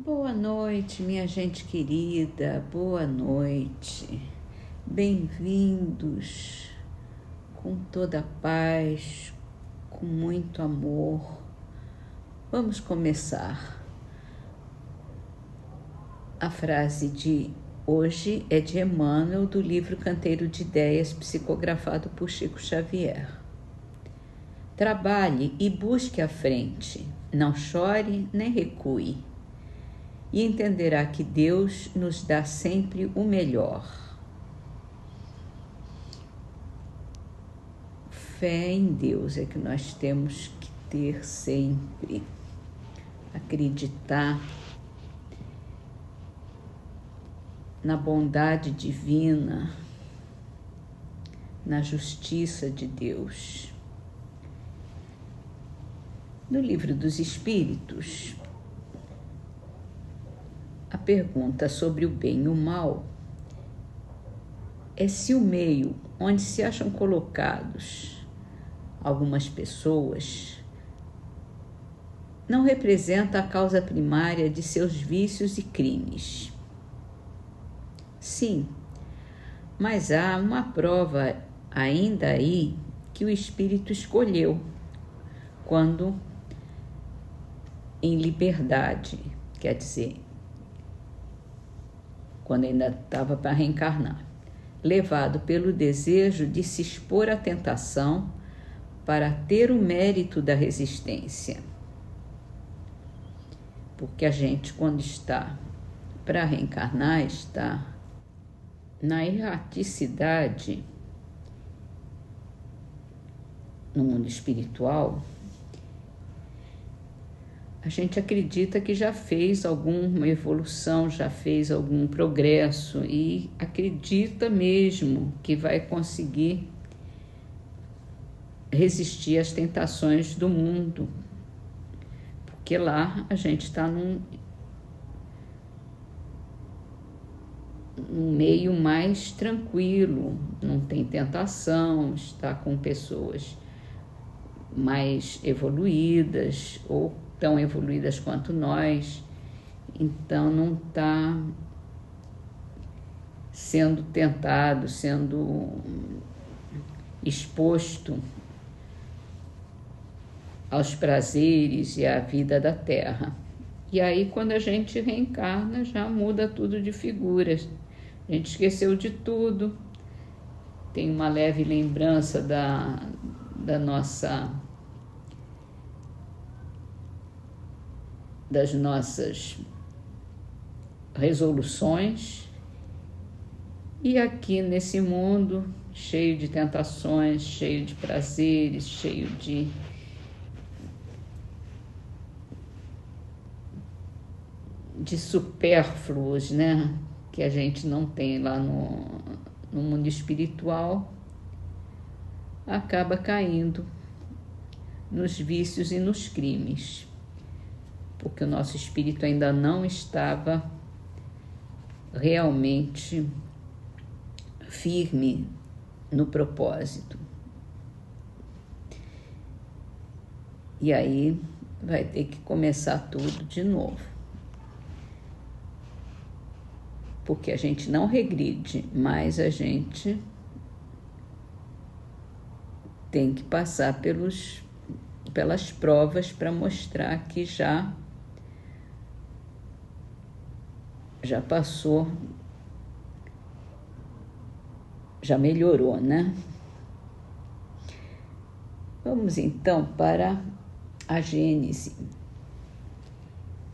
Boa noite, minha gente querida, boa noite. Bem-vindos com toda a paz, com muito amor. Vamos começar. A frase de hoje é de Emmanuel, do livro Canteiro de Ideias, psicografado por Chico Xavier. Trabalhe e busque a frente, não chore nem recue. E entenderá que Deus nos dá sempre o melhor. Fé em Deus é que nós temos que ter sempre. Acreditar na bondade divina, na justiça de Deus. No Livro dos Espíritos, a pergunta sobre o bem e o mal é se o meio onde se acham colocados algumas pessoas não representa a causa primária de seus vícios e crimes. Sim, mas há uma prova ainda aí que o espírito escolheu quando em liberdade, quer dizer, quando ainda estava para reencarnar, levado pelo desejo de se expor à tentação para ter o mérito da resistência. Porque a gente, quando está para reencarnar, está na erraticidade no mundo espiritual. A gente acredita que já fez alguma evolução, já fez algum progresso e acredita mesmo que vai conseguir resistir às tentações do mundo, porque lá a gente está num meio mais tranquilo, não tem tentação, está com pessoas mais evoluídas ou tão evoluídas quanto nós, então não está sendo tentado, sendo exposto aos prazeres e à vida da terra. E aí, quando a gente reencarna, já muda tudo de figuras. A gente esqueceu de tudo, tem uma leve lembrança das nossas resoluções, e aqui nesse mundo cheio de tentações, cheio de prazeres, cheio de supérfluos, né? Que a gente não tem lá no mundo espiritual, acaba caindo nos vícios e nos crimes, porque o nosso espírito ainda não estava realmente firme no propósito. E aí vai ter que começar tudo de novo. Porque a gente não regride, mas a gente tem que passar pelas provas para mostrar que já passou, já melhorou, né? Vamos então para a Gênese.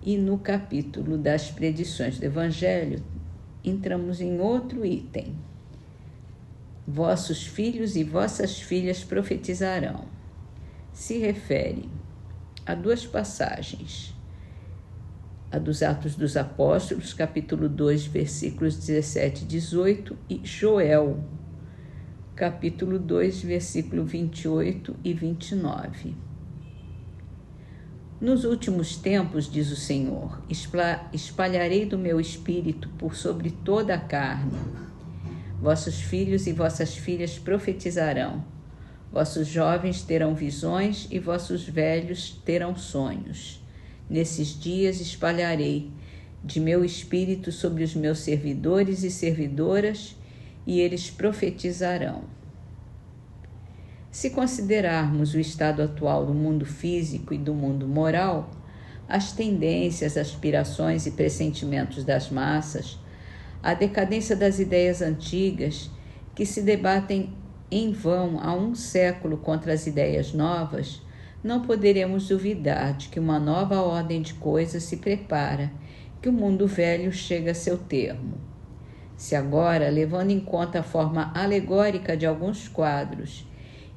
E no capítulo das predições do Evangelho, entramos em outro item. Vossos filhos e vossas filhas profetizarão. Se refere a duas passagens. A dos Atos dos Apóstolos, capítulo 2, versículos 17 e 18, e Joel, capítulo 2, versículo 28 e 29. Nos últimos tempos, diz o Senhor, espalharei do meu espírito por sobre toda a carne. Vossos filhos e vossas filhas profetizarão. Vossos jovens terão visões e vossos velhos terão sonhos. Nesses dias espalharei de meu espírito sobre os meus servidores e servidoras, e eles profetizarão. Se considerarmos o estado atual do mundo físico e do mundo moral, as tendências, aspirações e pressentimentos das massas, a decadência das ideias antigas que se debatem em vão há um século contra as ideias novas, não poderemos duvidar de que uma nova ordem de coisas se prepara, que o mundo velho chega a seu termo. Se agora, levando em conta a forma alegórica de alguns quadros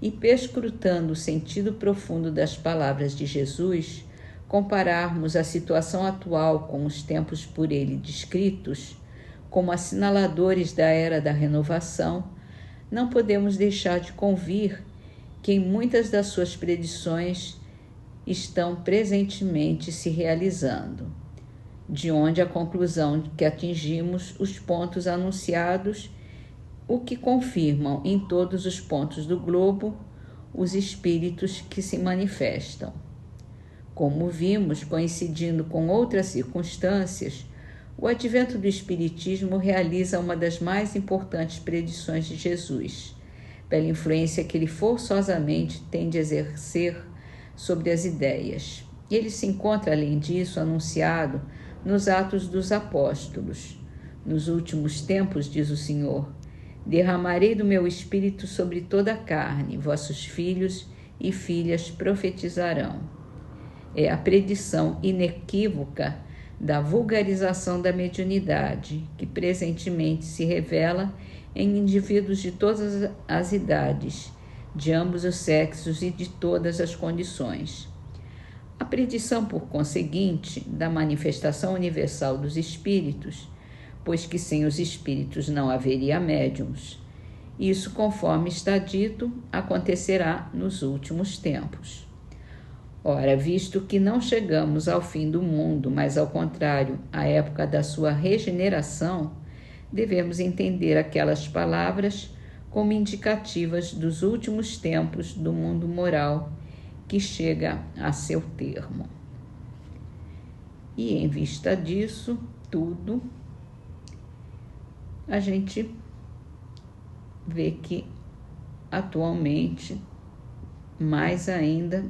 e perscrutando o sentido profundo das palavras de Jesus, compararmos a situação atual com os tempos por ele descritos, como assinaladores da era da renovação, não podemos deixar de convir que em muitas das suas predições estão presentemente se realizando, de onde a conclusão de que atingimos os pontos anunciados, o que confirmam em todos os pontos do globo os espíritos que se manifestam. Como vimos, coincidindo com outras circunstâncias, o advento do Espiritismo realiza uma das mais importantes predições de Jesus, pela influência que ele forçosamente tem de exercer sobre as ideias. Ele se encontra, além disso, anunciado nos Atos dos Apóstolos. Nos últimos tempos, diz o Senhor, derramarei do meu espírito sobre toda a carne, vossos filhos e filhas profetizarão. É a predição inequívoca da vulgarização da mediunidade, que presentemente se revela em indivíduos de todas as idades, de ambos os sexos e de todas as condições. A predição, por conseguinte, da manifestação universal dos espíritos, pois que sem os espíritos não haveria médiuns. Isso, conforme está dito, acontecerá nos últimos tempos. Ora, visto que não chegamos ao fim do mundo, mas ao contrário, à época da sua regeneração, devemos entender aquelas palavras como indicativas dos últimos tempos do mundo moral que chega a seu termo. E em vista disso tudo, a gente vê que atualmente, mais ainda,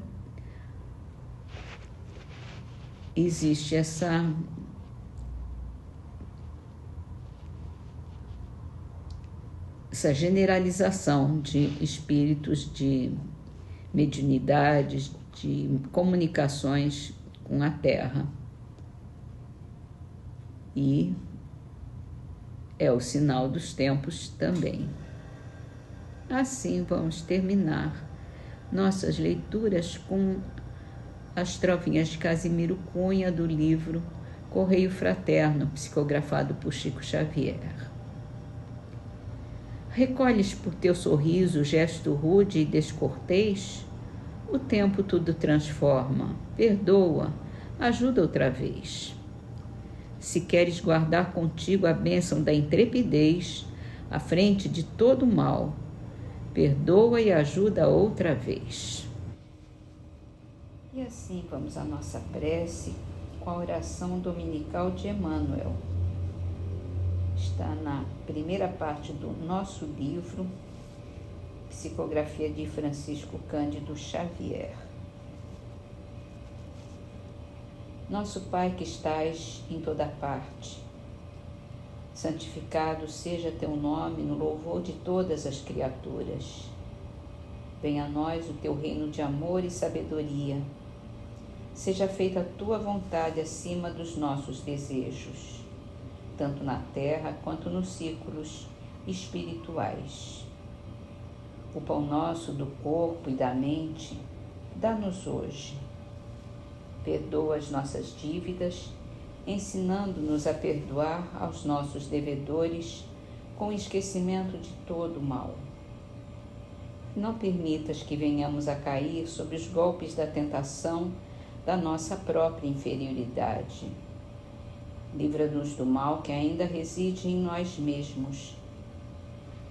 existe essa generalização de espíritos, de mediunidades, de comunicações com a Terra. E é o sinal dos tempos também. Assim, vamos terminar nossas leituras com as trovinhas de Casimiro Cunha do livro Correio Fraterno, psicografado por Chico Xavier. Recolhes por teu sorriso o gesto rude e descortês? O tempo tudo transforma, perdoa, ajuda outra vez. Se queres guardar contigo a bênção da intrepidez, à frente de todo o mal, perdoa e ajuda outra vez. E assim vamos à nossa prece com a oração dominical de Emmanuel. Está na primeira parte do nosso livro, Psicografia de Francisco Cândido Xavier. Nosso Pai que estais em toda parte, santificado seja teu nome no louvor de todas as criaturas. Venha a nós o teu reino de amor e sabedoria. Seja feita a tua vontade acima dos nossos desejos, tanto na terra quanto nos círculos espirituais. O pão nosso do corpo e da mente, dá-nos hoje. Perdoa as nossas dívidas, ensinando-nos a perdoar aos nossos devedores com esquecimento de todo o mal. Não permitas que venhamos a cair sob os golpes da tentação da nossa própria inferioridade. Livra-nos do mal que ainda reside em nós mesmos,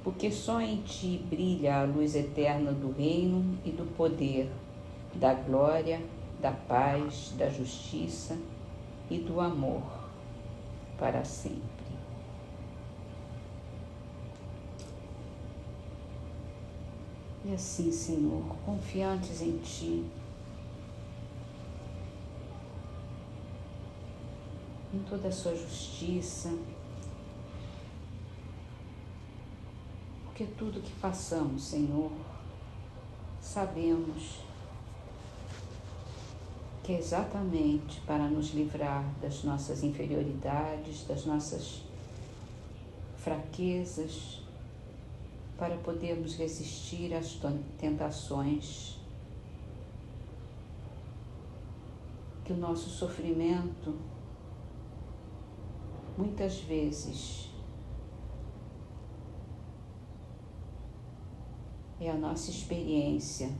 porque só em ti brilha a luz eterna do reino e do poder, da glória, da paz, da justiça e do amor. para sempre. E assim, Senhor, confiantes em Ti, em toda a Sua justiça, porque tudo que passamos, Senhor, sabemos que é exatamente para nos livrar das nossas inferioridades, das nossas fraquezas, para podermos resistir às tentações, que o nosso sofrimento, muitas vezes, é a nossa experiência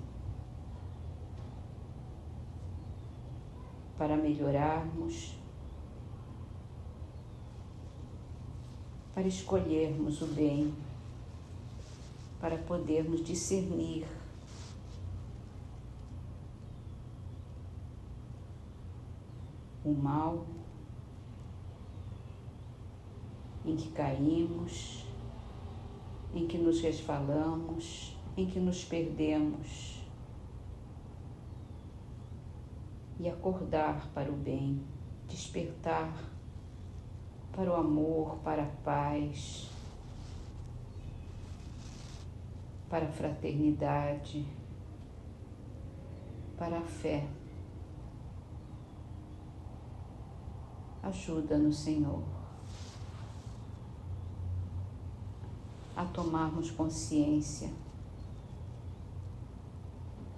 para melhorarmos, para escolhermos o bem, para podermos discernir o mal em que caímos, em que nos resvalamos, em que nos perdemos, e acordar para o bem, despertar para o amor, para a paz, para a fraternidade, para a fé. Ajuda-nos, Senhor, a tomarmos consciência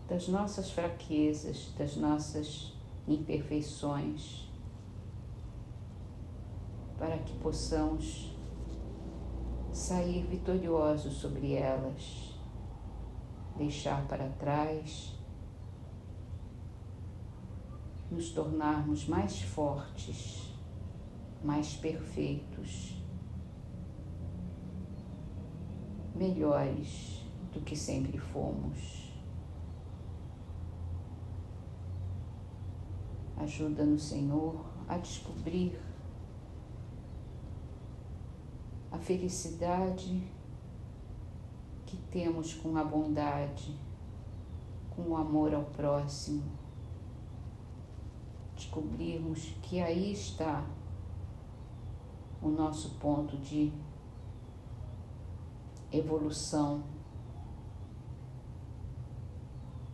das nossas fraquezas, das nossas imperfeições, para que possamos sair vitoriosos sobre elas, deixar para trás, nos tornarmos mais fortes, mais perfeitos, melhores do que sempre fomos. Ajuda-nos, Senhor, a descobrir a felicidade que temos com a bondade, com o amor ao próximo. Descobrirmos que aí está o nosso ponto de evolução,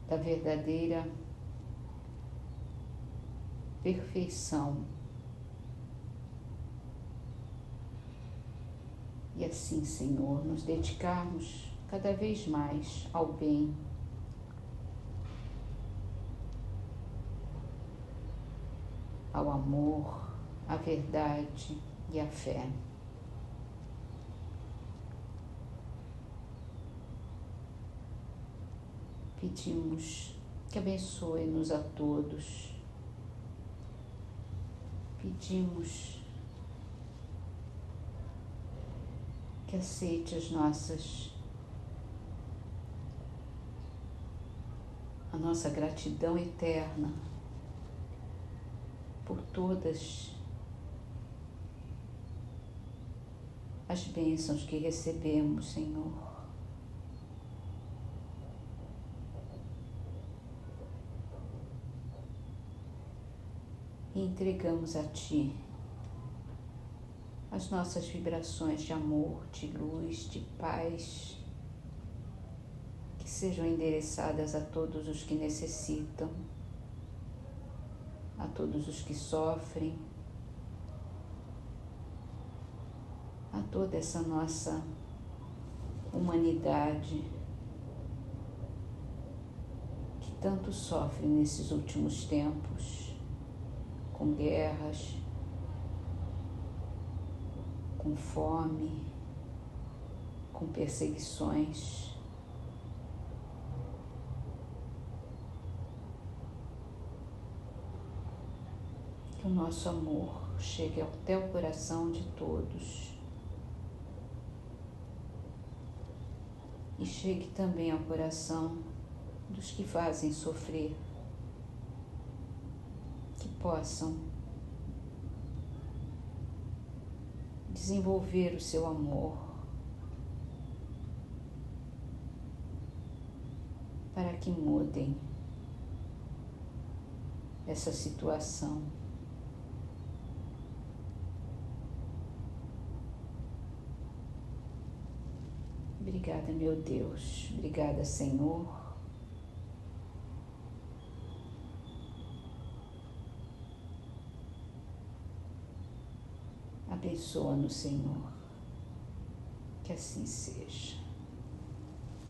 da verdadeira perfeição. E assim, Senhor, nos dedicarmos cada vez mais ao bem, ao amor, à verdade e à fé. Pedimos que abençoe-nos a todos. Pedimos que aceite a nossa gratidão eterna por todas as bênçãos que recebemos, Senhor. E entregamos a Ti as nossas vibrações de amor, de luz, de paz, que sejam endereçadas a todos os que necessitam, a todos os que sofrem, a toda essa nossa humanidade que tanto sofre nesses últimos tempos, com guerras, com fome, com perseguições. Que o nosso amor chegue até o coração de todos e chegue também ao coração dos que fazem sofrer, que possam desenvolver o seu amor, para que mudem essa situação. Obrigada, meu Deus. Obrigada, Senhor. Abençoa-nos, Senhor. Que assim seja.